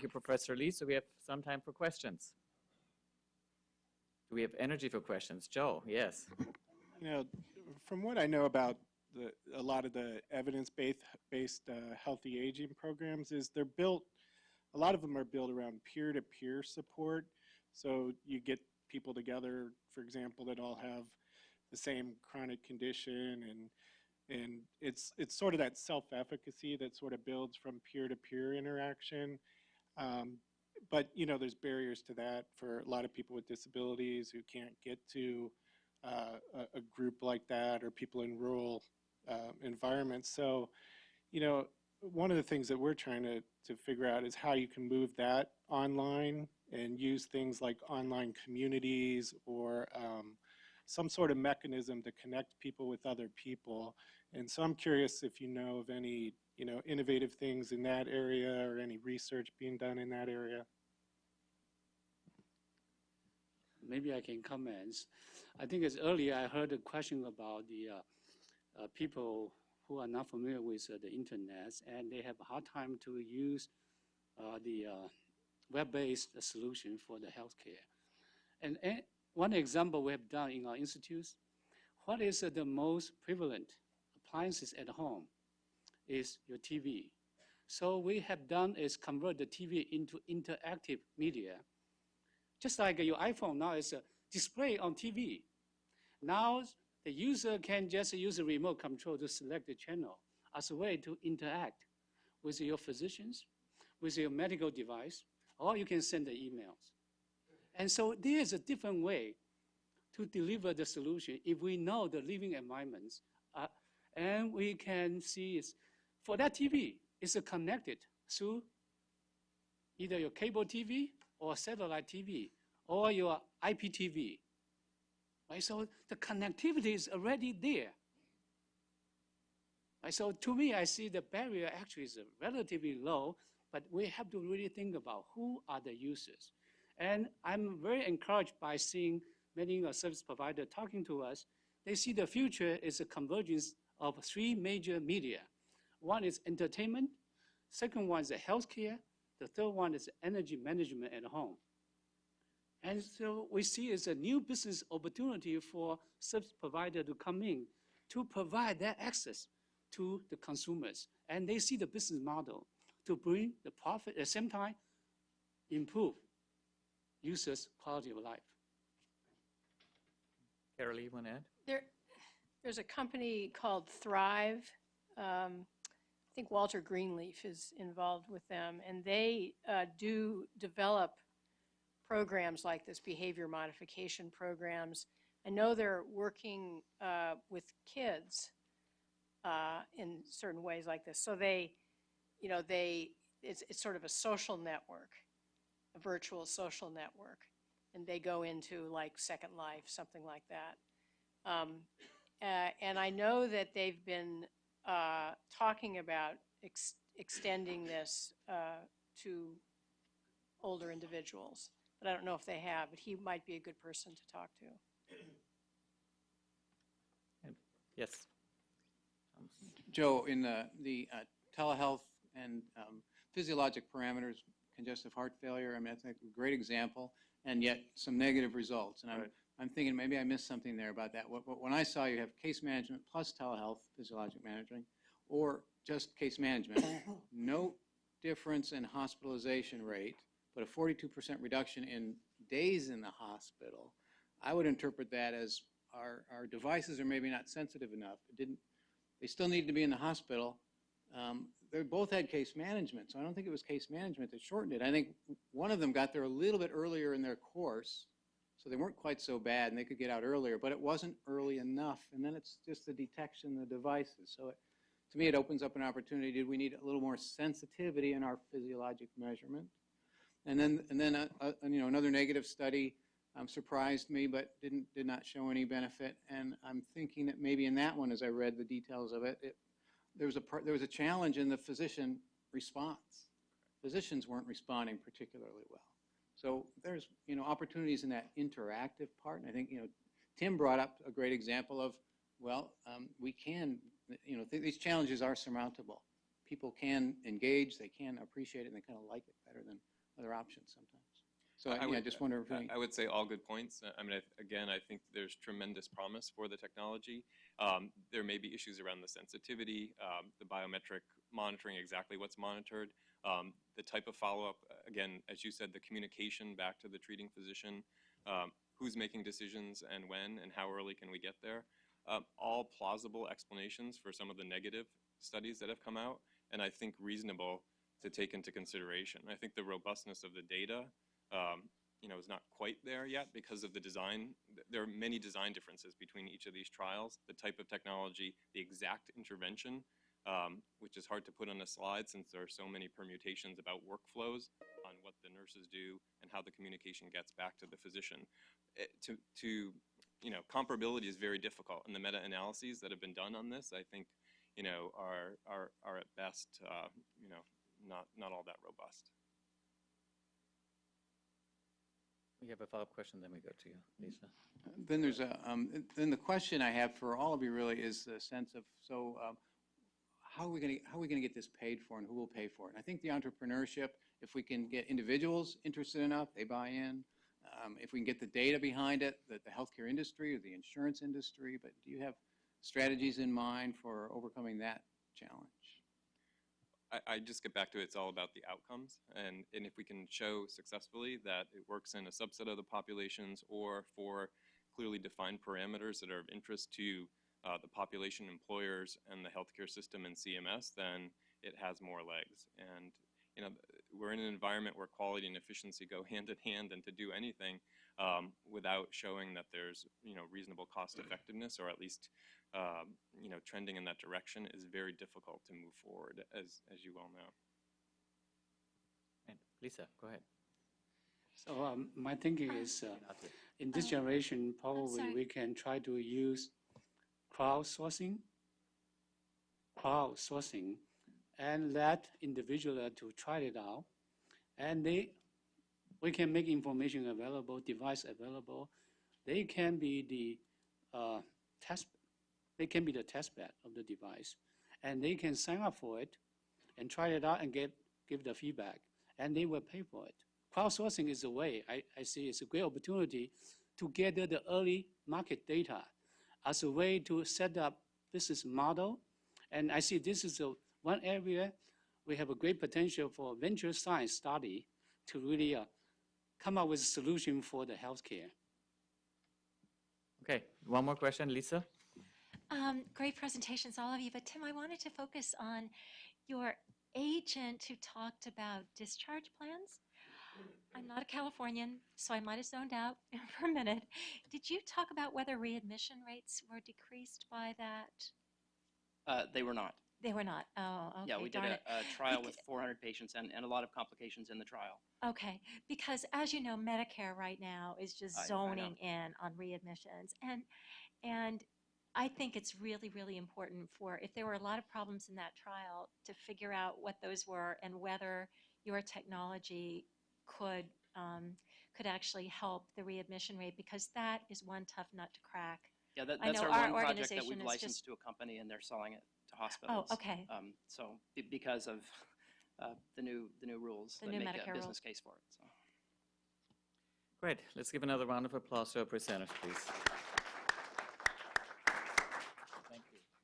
you, Professor Lee. So we have some time for questions. Do we have energy for questions? Joe, yes. You know, from what I know about a lot of the evidence-based healthy aging programs is they're built, a lot of them are built around peer-to-peer support. So you get people together, for example, that all have the same chronic condition, and it's sort of that self-efficacy that sort of builds from peer-to-peer interaction. But you know, there's barriers to that for a lot of people with disabilities who can't get to a group like that, or people in rural environments. So, you know, one of the things that we're trying to figure out is how you can move that online and use things like online communities or some sort of mechanism to connect people with other people. And so I'm curious if you know of any, you know, innovative things in that area or any research being done in that area. Maybe I can comment. I think as earlier I heard a question about the people who are not familiar with the internet, and they have a hard time to use the web-based solution for the healthcare. And one example we have done in our institutes, what is the most prevalent appliances at home is your TV. So we have done is convert the TV into interactive media. Just like your iPhone now is a display on TV. Now the user can just use a remote control to select the channel as a way to interact with your physicians, with your medical device, or you can send the emails. And so there is a different way to deliver the solution if we know the living environments. And we can see for that TV, it's connected through either your cable TV or satellite TV or your IPTV. Right? So the connectivity is already there. Right? So to me, I see the barrier actually is relatively low, but we have to really think about who are the users. And I'm very encouraged by seeing many service providers talking to us. They see the future is a convergence of three major media. One is entertainment, second one is healthcare, the third one is energy management at home. And so we see it's a new business opportunity for service provider to come in to provide that access to the consumers. And they see the business model to bring the profit, at the same time, improve users' quality of life. Carol, you want to add? There's a company called Thrive. I think Walter Greenleaf is involved with them, and they do develop programs like this, behavior modification programs. I know they're working with kids in certain ways like this. So it's sort of a social network, a virtual social network, and they go into like Second Life, something like that. And I know that they've been talking about extending this to older individuals. But I don't know if they have, but he might be a good person to talk to. Yes. Joe, in the telehealth and physiologic parameters, congestive heart failure, I mean, that's a great example, and yet some negative results. And I'm thinking maybe I missed something there about that. When I saw you have case management plus telehealth, physiologic managing, or just case management, no difference in hospitalization rate, but a 42% reduction in days in the hospital, I would interpret that as our devices are maybe not sensitive enough. They still need to be in the hospital. They both had case management, so I don't think it was case management that shortened it. I think one of them got there a little bit earlier in their course, so they weren't quite so bad and they could get out earlier, but it wasn't early enough. And then it's just the detection of the devices. So to me, it opens up an opportunity. Did we need a little more sensitivity in our physiologic measurement? And then another negative study surprised me, but did not show any benefit. And I'm thinking that maybe in that one, as I read the details of it, there was a challenge in the physician response. Physicians weren't responding particularly well. So there's opportunities in that interactive part. And I think Tim brought up a great example of, well, we can these challenges are surmountable. people can engage, they can appreciate it, and they kind of like it better than other options sometimes. So I just wonder if any. I would say all good points. I mean, again, I think there's tremendous promise for the technology. There may be issues around the sensitivity, the biometric monitoring, exactly what's monitored, the type of follow-up, again, as you said, the communication back to the treating physician, who's making decisions and when and how early can we get there. All plausible explanations for some of the negative studies that have come out, and I think reasonable to take into consideration. I think the robustness of the data is not quite there yet because of the design. There are many design differences between each of these trials, the type of technology, the exact intervention, which is hard to put on a slide since there are so many permutations about workflows on what the nurses do and how the communication gets back to the physician. Comparability is very difficult, and the meta-analyses that have been done on this, I think, are at best, not all that robust. We have a follow-up question, then we go to you, Lisa. Then there's then the question I have for all of you really is the sense of, how are we going to get this paid for, and who will pay for it? And I think the entrepreneurship, if we can get individuals interested enough, they buy in. If we can get the data behind it, the healthcare industry or the insurance industry, but do you have strategies in mind for overcoming that challenge? I just get back to it's all about the outcomes, and if we can show successfully that it works in a subset of the populations or for clearly defined parameters that are of interest to the population, employers, and the healthcare system and CMS, then it has more legs. And we're in an environment where quality and efficiency go hand in hand, and to do anything without showing that there's reasonable cost effectiveness, or at least trending in that direction, is very difficult to move forward, as you well know. And Lisa, go ahead. So my thinking is, in this generation, probably we can try to use crowdsourcing, and let individuals to try it out, and we can make information available, device available. They can be the test bed of the device, and they can sign up for it and try it out and give the feedback, and they will pay for it. Crowdsourcing is a way, I see it's a great opportunity to gather the early market data as a way to set up business model. And I see this is one area we have a great potential for venture science study to really come up with a solution for the healthcare. Okay, one more question, Lisa. Great presentations, all of you. But Tim, I wanted to focus on your agent who talked about discharge plans. I'm not a Californian, so I might have zoned out for a minute. Did you talk about whether readmission rates were decreased by that? They were not. They were not. Oh, okay. Yeah, we did a trial with 400 patients and a lot of complications in the trial. Okay, because as you know, Medicare right now is just zoning in on readmissions. And I think it's really, really important for, if there were a lot of problems in that trial, to figure out what those were and whether your technology could actually help the readmission rate, because that is one tough nut to crack. Yeah, that's our one project that we've licensed to a company, and they're selling it to hospitals. Oh, okay. So because of the new rules that make a business case for it. So. Great. Let's give another round of applause to our presenters, please.